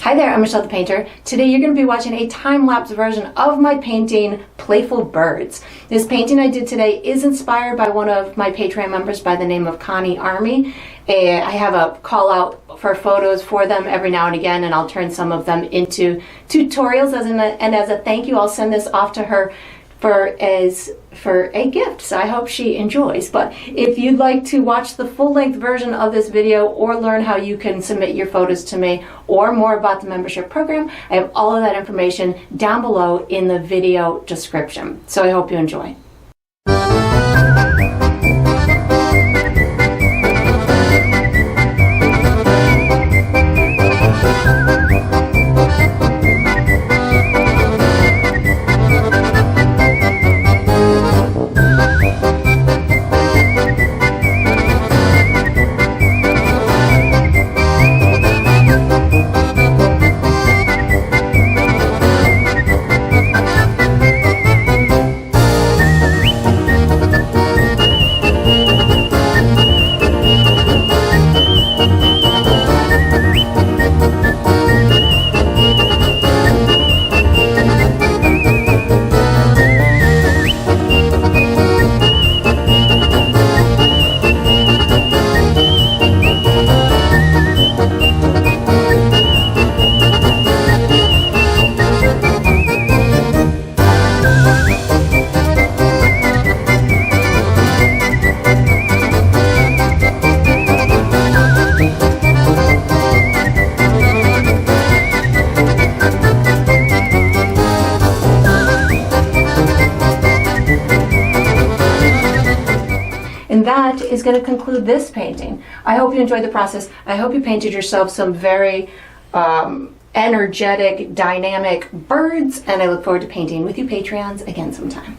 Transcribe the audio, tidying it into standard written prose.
Hi there, I'm Michelle the Painter. Today you're going to be watching a time-lapse version of my painting, Playful Birds. This painting I did today is inspired by one of my Patreon members by the name of Connie Army. I have a call out for photos for them every now and again, and I'll turn some of them into tutorials, and as a thank you I'll send this off to her for a gift, so I hope she enjoys. But if you'd like to watch the full-length version of this video or learn how you can submit your photos to me or more about the membership program, I have all of that information down below in the video description. So I hope you enjoy. And that is going to conclude this painting. I hope you enjoyed the process. I hope you painted yourself some very energetic, dynamic birds, and I look forward to painting with you Patreons again sometime.